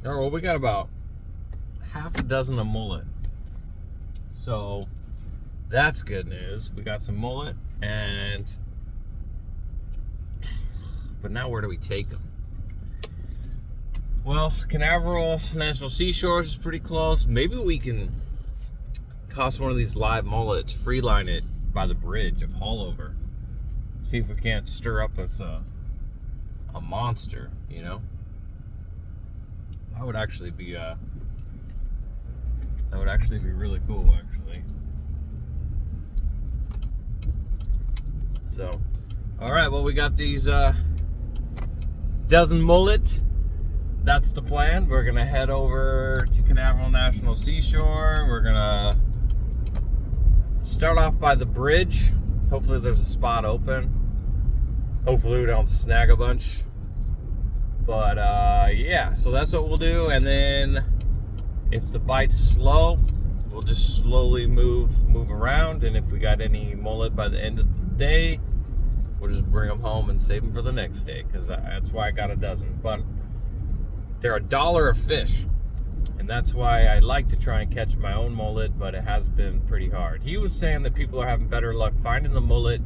All right, well, we got about half a dozen of mullet. So that's good news. We got some mullet, but now where do we take them? Well, Canaveral National Seashores is pretty close. Maybe we can toss one of these live mullets, free line it by the bridge of Haulover. See if we can't stir up us a monster, you know? That would actually be really cool, actually. So, all right, well, we got these dozen mullet. That's the plan. We're gonna head over to Canaveral National Seashore. We're gonna start off by the bridge. Hopefully there's a spot open. Hopefully we don't snag a bunch. But yeah, so that's what we'll do. And then if the bite's slow, we'll just slowly move around. And if we got any mullet by the end of the day, we'll just bring them home and save them for the next day, because that's why I got a dozen. But they're $1 a fish, and that's why I like to try and catch my own mullet, but it has been pretty hard. He was saying that people are having better luck finding the mullet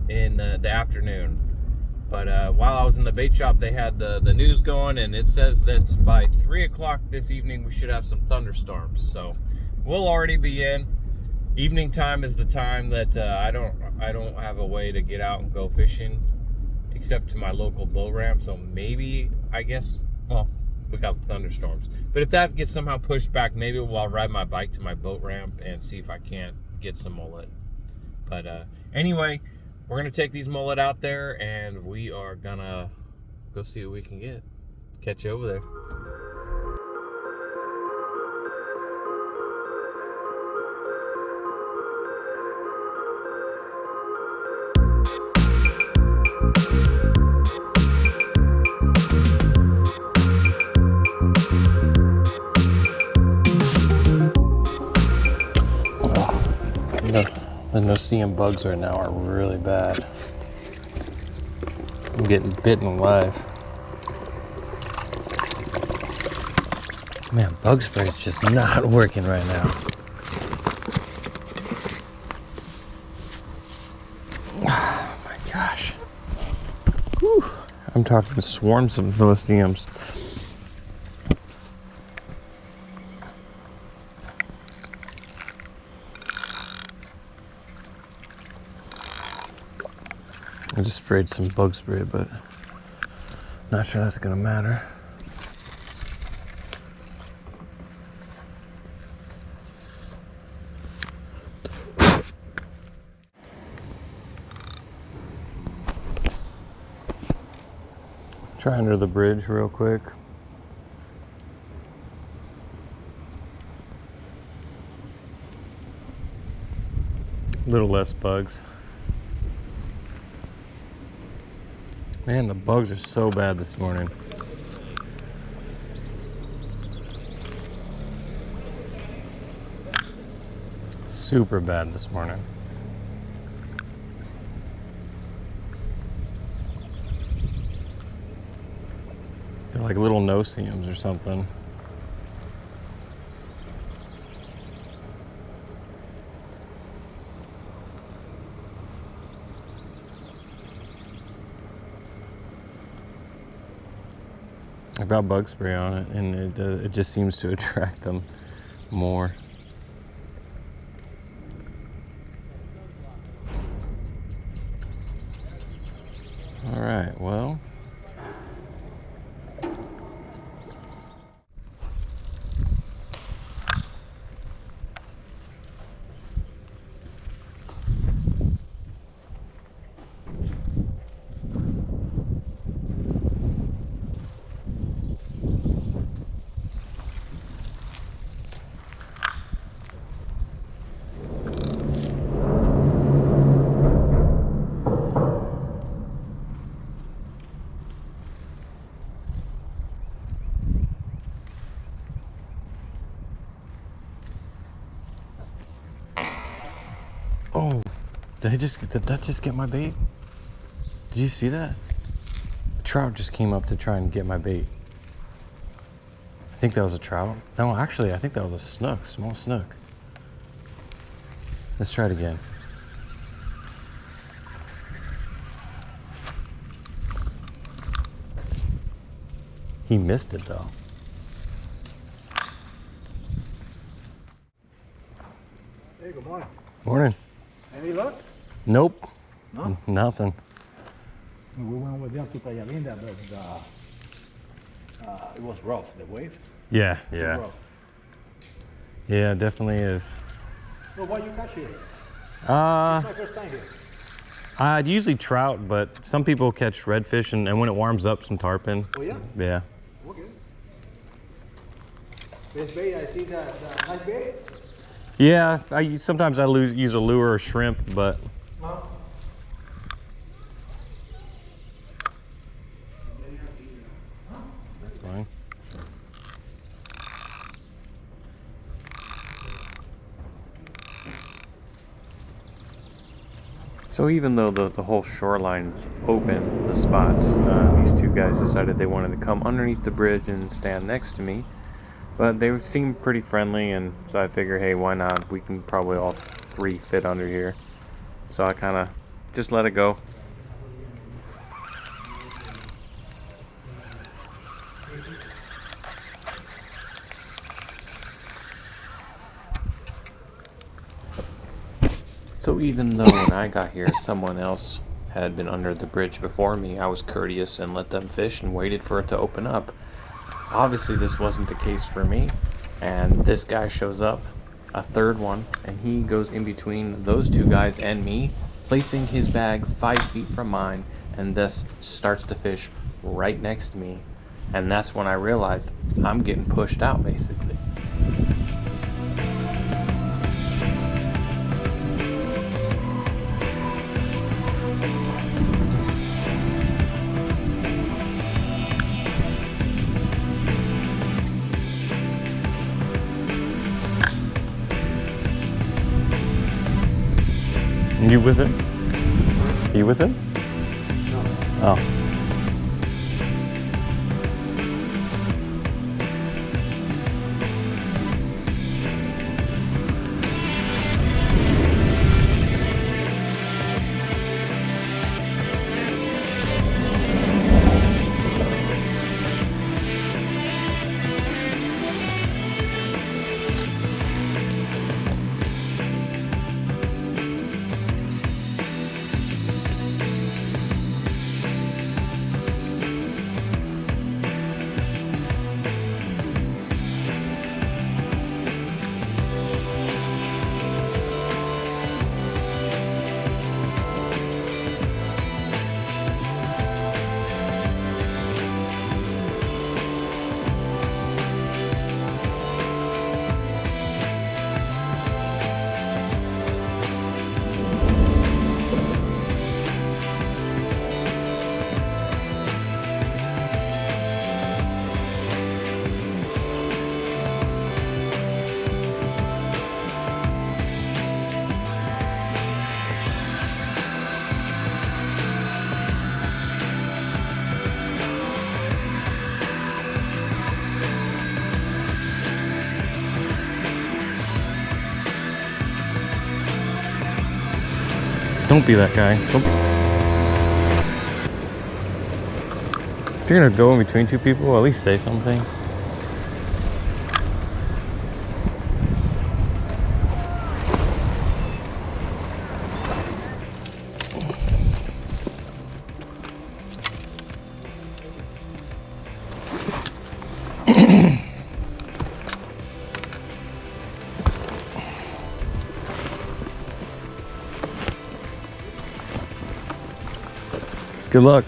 in the afternoon. But while I was in the bait shop, they had the news going, and it says that by 3 o'clock this evening, we should have some thunderstorms. So we'll already be in. Evening time is the time that I don't have a way to get out and go fishing, except to my local boat ramp. So maybe, I guess, well, we got thunderstorms. But if that gets somehow pushed back, maybe I'll ride my bike to my boat ramp and see if I can't get some mullet. But anyway, we're going to take these mullet out there, and we are going to go see what we can get. Catch you over there. The no-see-em bugs right now are really bad. I'm getting bitten alive. Man, bug spray is just not working right now. Oh my gosh. Whew. I'm talking swarms of no-see-ems. I just sprayed some bug spray, but not sure that's gonna matter. Try under the bridge real quick. A little less bugs. Man, the bugs are so bad this morning. Super bad this morning. They're like little no-see-ems or something. I've got bug spray on it, and it just seems to attract them more. All right, well. Oh, did that just get my bait? Did you see that? A trout just came up to try and get my bait. think that was a trout. No, actually, I think that was a snook, small snook. Let's try it again. He missed it though. Hey, good morning. Morning. Any luck? Nope. No? Nothing. We went with them to Cayalinda, but it was rough, the wave. Yeah, Too yeah. rough. Yeah, it definitely is. So what you catch here? It's Uh, my first time here. I'd usually trout, but some people catch redfish, and when it warms up, some tarpon. Oh yeah? Yeah. Okay. This bait, I see that nice bait. Yeah, sometimes I use a lure or shrimp, but Huh? that's fine. So even though the whole shoreline's open, the spots, these two guys decided they wanted to come underneath the bridge and stand next to me. But they seemed pretty friendly, and so I figured, hey, why not? We can probably all three fit under here. So I kind of just let it go. So even though when I got here, someone else had been under the bridge before me, I was courteous and let them fish and waited for it to open up. Obviously, this wasn't the case for me, and this guy shows up, a third one, and he goes in between those two guys and me, placing his bag 5 feet from mine, and thus starts to fish right next to me. And that's when I realized I'm getting pushed out, basically. You with him? You with him? No. Oh. Don't be that guy. Don't be. If you're gonna go in between two people, at least say something. Good luck.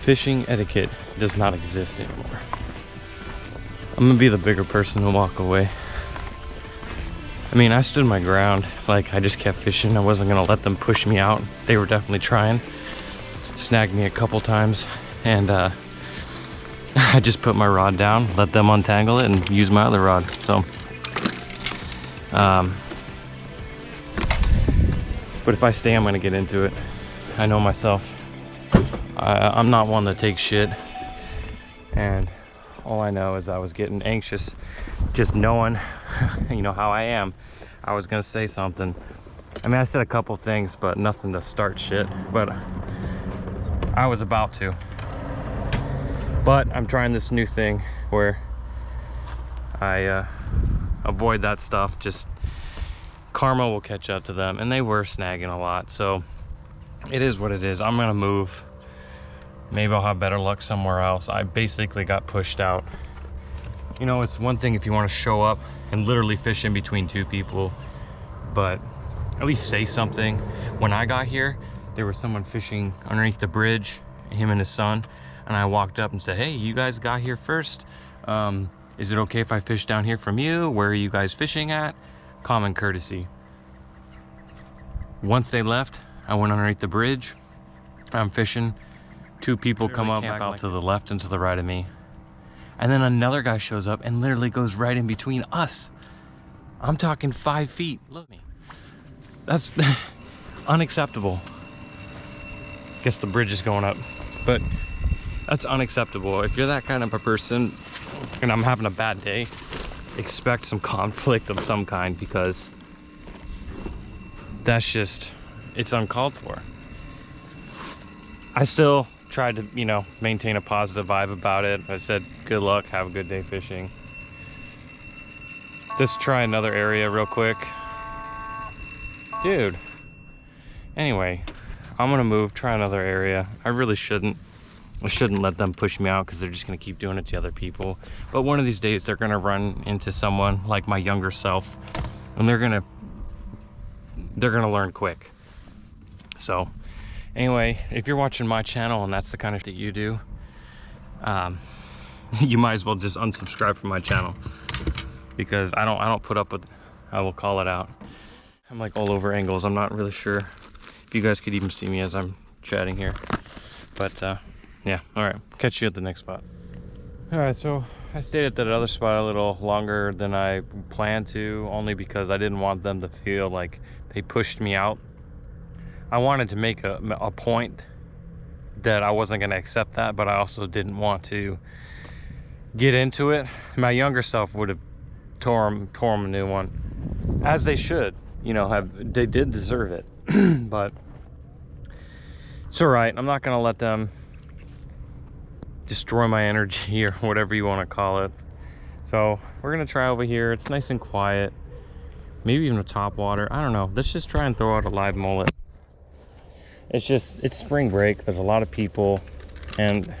Fishing etiquette does not exist anymore. I'm gonna be the bigger person and walk away. I mean, I stood my ground. Like, I just kept fishing. I wasn't gonna let them push me out. They were definitely trying. Snagged me a couple times, and I just put my rod down, let them untangle it, and use my other rod. So, but if I stay, I'm gonna get into it. I know myself. I'm not one to take shit, and all I know is I was getting anxious, just knowing, you know how I am. I was gonna say something. I mean, I said a couple things, but nothing to start shit. But I was about to. But I'm trying this new thing where I avoid that stuff. Just karma will catch up to them, and they were snagging a lot. So it is what it is. I'm gonna move. Maybe I'll have better luck somewhere else. I basically got pushed out. You know, it's one thing if you want to show up and literally fish in between two people, but at least say something. When I got here, there was someone fishing underneath the bridge, him and his son, and I walked up and said, hey, you guys got here first. Is it okay if I fish down here from you? Where are you guys fishing at? Common courtesy. Once they left, I went underneath the bridge. I'm fishing. Two people come up, camp out to the left and to the right of me. And then another guy shows up and literally goes right in between us. I'm talking 5 feet. Look at me. That's unacceptable. Guess the bridge is going up, but that's unacceptable. If you're that kind of a person and I'm having a bad day, expect some conflict of some kind, because that's just, it's uncalled for. I still tried to, you know, maintain a positive vibe about it. I said, good luck, have a good day fishing. Let's try another area real quick. Dude. Anyway, I'm gonna move, try another area. I really shouldn't. I shouldn't let them push me out because they're just gonna keep doing it to other people. But one of these days they're gonna run into someone like my younger self, and they're gonna learn quick. So anyway, if you're watching my channel and that's the kind of that you do, you might as well just unsubscribe from my channel, because I don't put up with, I will call it out. I'm like all over angles. I'm not really sure if you guys could even see me as I'm chatting here, but yeah. All right, catch you at the next spot. All right, so I stayed at that other spot a little longer than I planned to, only because I didn't want them to feel like they pushed me out. I wanted to make a point that I wasn't going to accept that, but I also didn't want to get into it. My younger self would have tore him a new one, as they should. You know, they did deserve it. But it's all right. I'm not going to let them destroy my energy, or whatever you want to call it. So we're going to try over here. It's nice and quiet. Maybe even a top water. I don't know. Let's just try and throw out a live mullet. It's spring break. There's a lot of people, and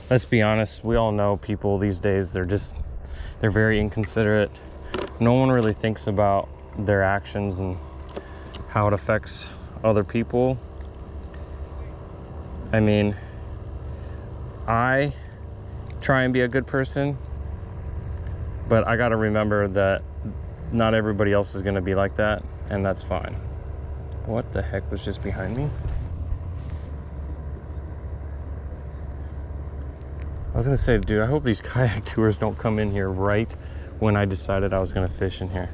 let's be honest, we all know people these days, they're very inconsiderate. No one really thinks about their actions and how it affects other people. I mean, I try and be a good person, but I gotta remember that not everybody else is gonna be like that, and that's fine. What the heck was just behind me? I was gonna say, dude, I hope these kayak tours don't come in here right when I decided I was gonna fish in here.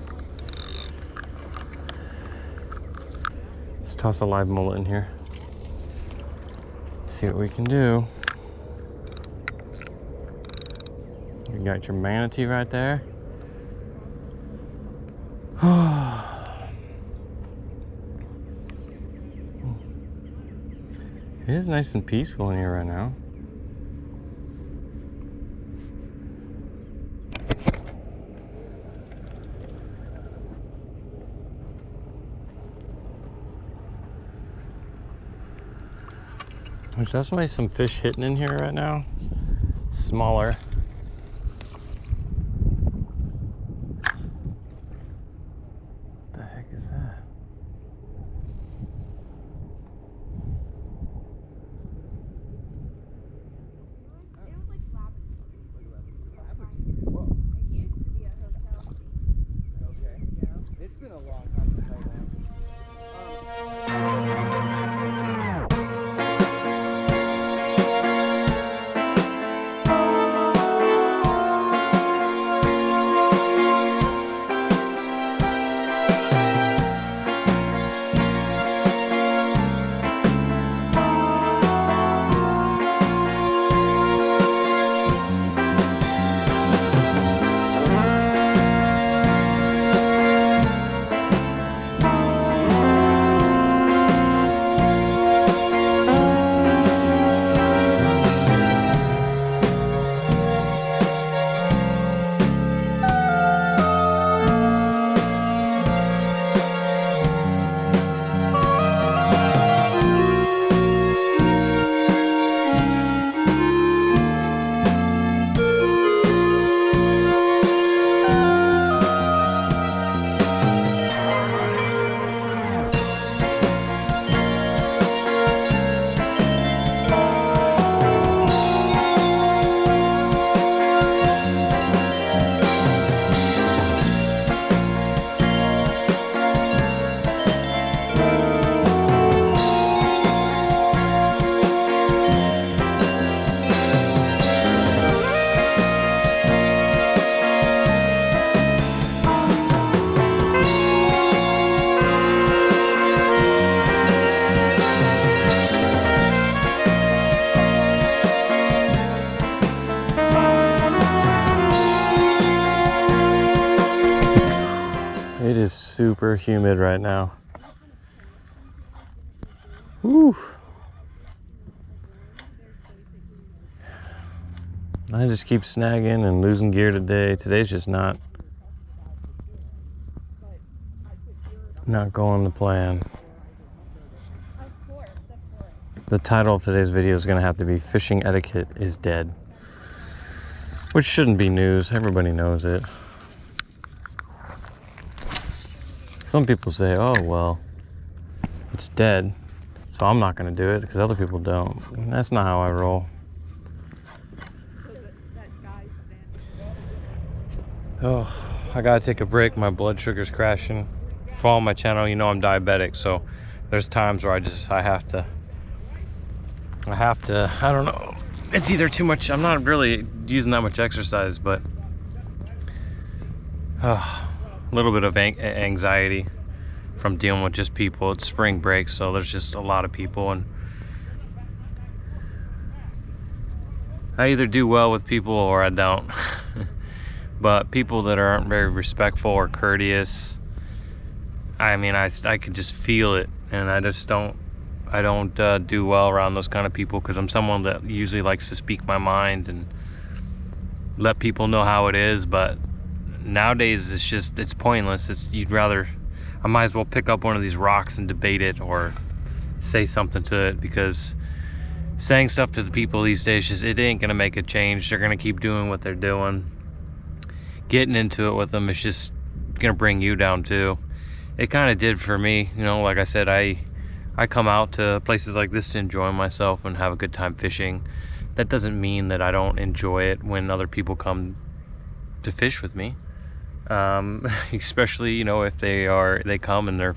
Let's toss a live mullet in here. See what we can do. You got your manatee right there. It is nice and peaceful in here right now. There's definitely some fish hitting in here right now. Smaller. What the heck is that? Whoa. super humid right now. Woo! I just keep snagging and losing gear today. Today's just not going to plan. The title of today's video is going to have to be Fishing Etiquette is Dead. Which shouldn't be news. Everybody knows it. Some people say, oh, well, it's dead, so I'm not going to do it because other people don't. And that's not how I roll. Oh, I gotta take a break. My blood sugar's crashing. Follow my channel, you know I'm diabetic, so there's times where I have to, I don't know. It's either too much, I'm not really using that much exercise, but a little bit of anxiety from dealing with just people. It's spring break, so there's just a lot of people, and I either do well with people or I don't. But people that aren't very respectful or courteous, I mean, I could just feel it, and I don't do well around those kind of people because I'm someone that usually likes to speak my mind and let people know how it is. But nowadays it's pointless. I might as well pick up one of these rocks and debate it or say something to it, because saying stuff to the people these days, it ain't gonna make a change. They're gonna keep doing what they're doing. Getting into it with them is just gonna bring you down too. It kind of did for me, you know. Like I said, I come out to places like this to enjoy myself and have a good time fishing. That doesn't mean that I don't enjoy it when other people come to fish with me, especially, you know, if they come and they're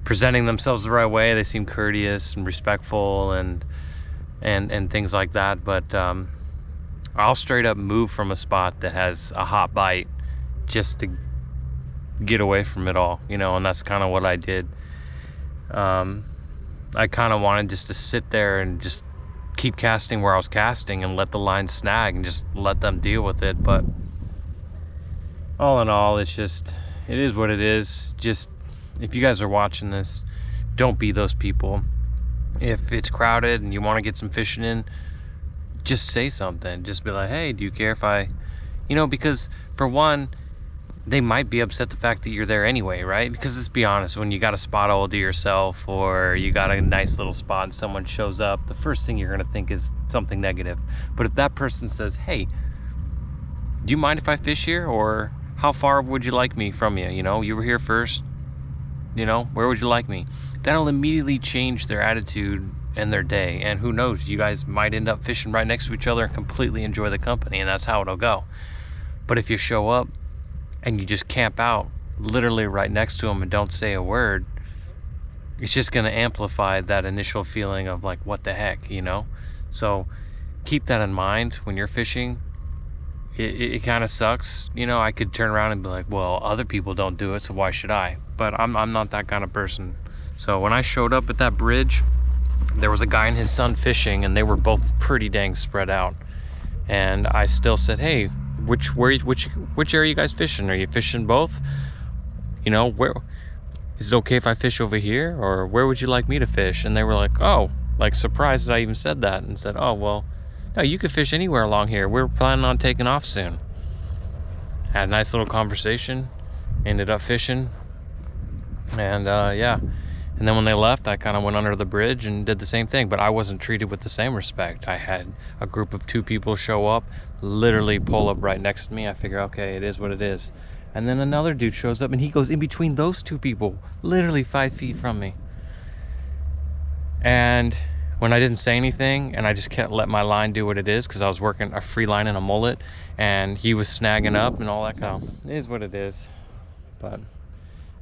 presenting themselves the right way. They seem courteous and respectful and things like that. But I'll straight up move from a spot that has a hot bite just to get away from it all, you know. And that's kind of what I did. I kind of wanted just to sit there and just keep casting where I was casting and let the line snag and just let them deal with it. But all in all, it is what it is. Just, if you guys are watching this, don't be those people. If it's crowded and you want to get some fishing in, just say something. Just be like, hey, do you care if I, you know, because for one, they might be upset the fact that you're there anyway, right? Because let's be honest, when you got a spot all to yourself, or you got a nice little spot and someone shows up, the first thing you're gonna think is something negative. But if that person says, hey, do you mind if I fish here? Or how far would you like me from you? You know, you were here first, you know, where would you like me? That'll immediately change their attitude and their day. And who knows, you guys might end up fishing right next to each other and completely enjoy the company, and that's how it'll go. But if you show up and you just camp out literally right next to them and don't say a word, it's just going to amplify that initial feeling of like, what the heck, you know? So keep that in mind when you're fishing. It kind of sucks, you know. I could turn around and be like, well, other people don't do it, so why should I? But I'm not that kind of person. So when I showed up at that bridge, there was a guy and his son fishing, and they were both pretty dang spread out. And I still said, hey, which area are you guys fishing? Are you fishing both? You know, where is it okay if I fish over here, or where would you like me to fish? And they were like, oh, like surprised that I even said that, and said, oh, well, no, you could fish anywhere along here. We're planning on taking off soon. Had a nice little conversation, ended up fishing, and yeah. And then when they left, I kind of went under the bridge and did the same thing, but I wasn't treated with the same respect. I had a group of 2 people show up, literally pull up right next to me. I figure, okay, it is what it is. And then another dude shows up and he goes in between those 2 people, literally 5 feet from me. And when I didn't say anything and I just kept let my line do what it is, because I was working a free line and a mullet, and he was snagging up and all that kind of, it is what it is. But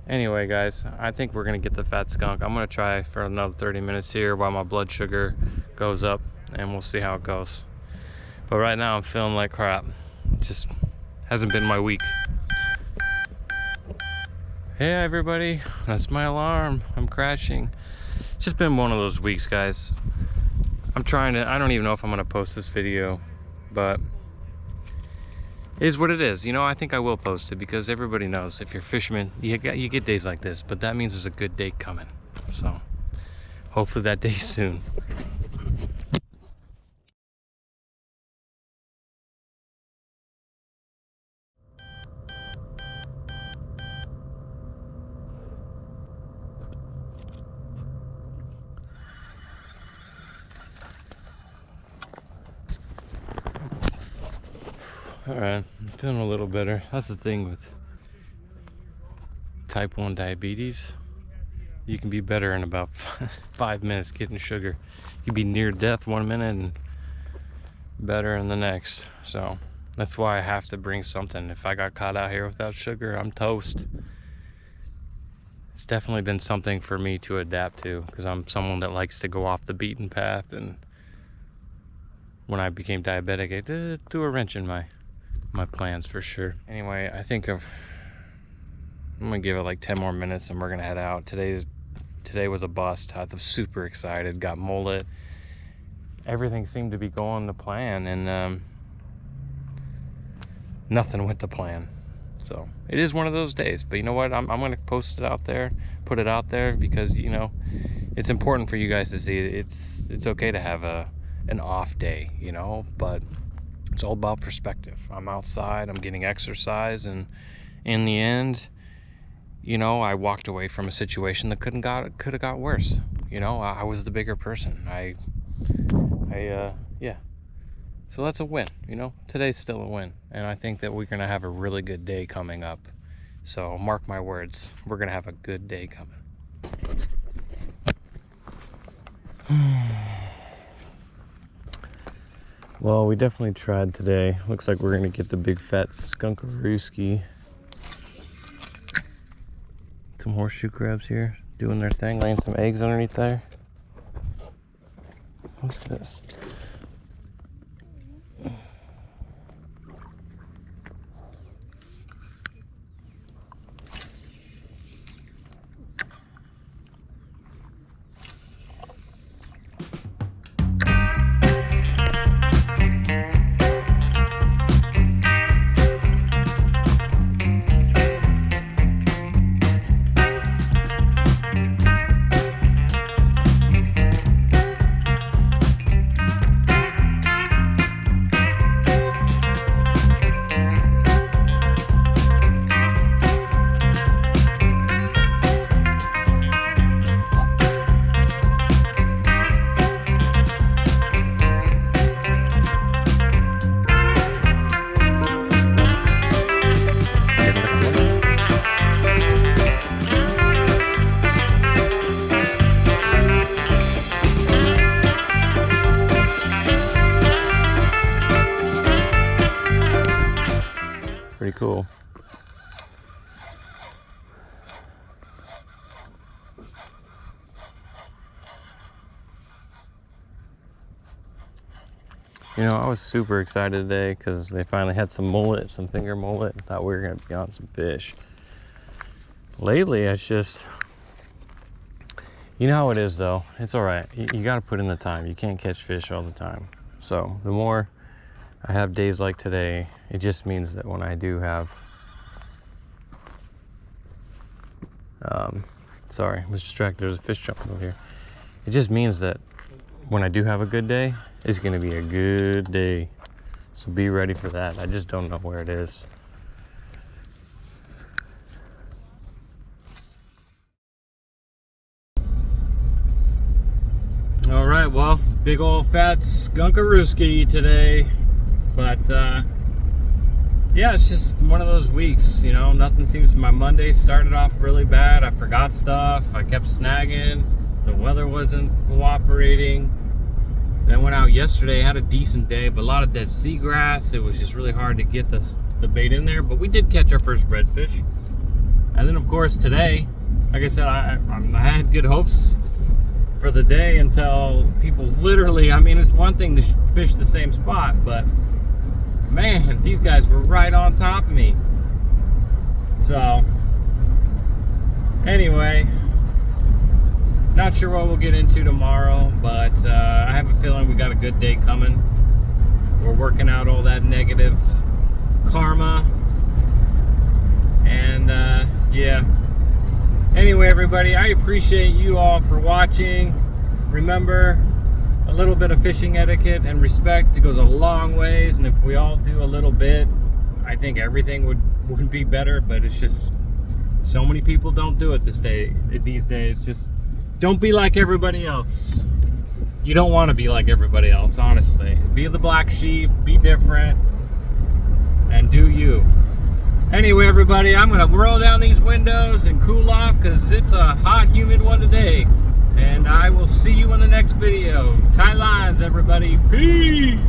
anyway, guys, I think we're gonna get the fat skunk. I'm gonna try for another 30 minutes here while my blood sugar goes up, and we'll see how it goes. But right now I'm feeling like crap. It just hasn't been my week. Hey everybody, that's my alarm. I'm crashing. It's just been one of those weeks, guys. I don't even know if I'm gonna post this video, but is what it is. You know, I think I will post it because everybody knows if you're a fisherman, you get days like this, but that means there's a good day coming. So hopefully that day soon. All right, I'm feeling a little better. That's the thing with type 1 diabetes. You can be better in about 5 minutes getting sugar. You can be near death 1 minute and better in the next. So that's why I have to bring something. If I got caught out here without sugar, I'm toast. It's definitely been something for me to adapt to because I'm someone that likes to go off the beaten path. And when I became diabetic, I threw a wrench in my plans for sure. Anyway, I think I'm gonna give it like 10 more minutes and we're gonna head out. Today was a bust. I was super excited, got mullet. Everything seemed to be going to plan, and nothing went to plan. So it is one of those days, but you know what? I'm gonna post it out there, put it out there, because you know it's important for you guys to see. It's okay to have an off day, you know, but it's all about perspective. I'm outside, I'm getting exercise, and in the end, you know, I walked away from a situation that could have got worse. You know, I was the bigger person. Yeah. So that's a win, you know. Today's still a win, and I think that we're gonna have a really good day coming up. So mark my words, we're gonna have a good day coming. Well, we definitely tried today. Looks like we're gonna get the big fat skunkarooski. Some horseshoe crabs here doing their thing, laying some eggs underneath there. What's this? Pretty cool. You know, I was super excited today because they finally had some mullet, some finger mullet. I thought we were going to be on some fish. Lately, it's just, you know how it is though. It's all right. You got to put in the time. You can't catch fish all the time. So the more I have days like today, it just means that when I do have, sorry, I was distracted. There's a fish jumping over here. It just means that when I do have a good day, it's going to be a good day. So be ready for that. I just don't know where it is. All right, well, big old fat skunkarooski today. But yeah, it's just one of those weeks, you know. Nothing seems. My Monday started off really bad. I forgot stuff. I kept snagging. The weather wasn't cooperating. Then went out yesterday, had a decent day, but a lot of dead seagrass. It was just really hard to get the bait in there, but we did catch our first redfish. And then of course today, like I said, I had good hopes for the day until people literally, I mean, it's one thing to fish the same spot, but man, these guys were right on top of me. So anyway, not sure what we'll get into tomorrow, but I have a feeling we got a good day coming. We're working out all that negative karma. And yeah. Anyway, everybody, I appreciate you all for watching. Remember, a little bit of fishing etiquette and respect, it goes a long ways, and if we all do a little bit, I think everything would be better. But it's just so many people don't do it these days. Just don't be like everybody else. You don't want to be like everybody else, honestly. Be the black sheep, be different, and do you. Anyway, everybody, I'm gonna roll down these windows and cool off because it's a hot, humid one today. And I will see you in the next video. Tie lines, everybody. Peace!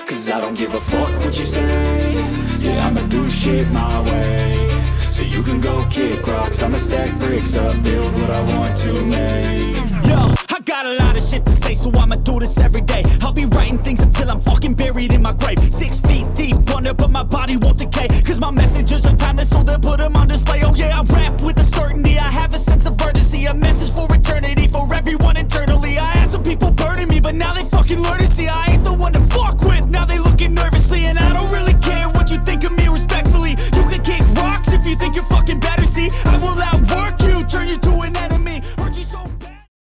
Cause I don't give a fuck what you say. Yeah, I'ma do shit my way. So you can go kick rocks, I'ma stack bricks up, build what I want to make. Yo, I got a lot of shit to say, so I'ma do this every day. I'll be writing things until I'm fucking buried in my grave. 6 feet deep under, but my body won't decay. Cause my messages are timeless, so they'll put them on display. Oh yeah, I rap with a certainty, I have a sense of urgency. A message for eternity, for everyone internally. I had some people burning me, but now they fucking learn to see I ain't the one to fuck with, now they looking nervously. And I don't really care what you think of me respectfully. You can kick rocks if you think you're fucking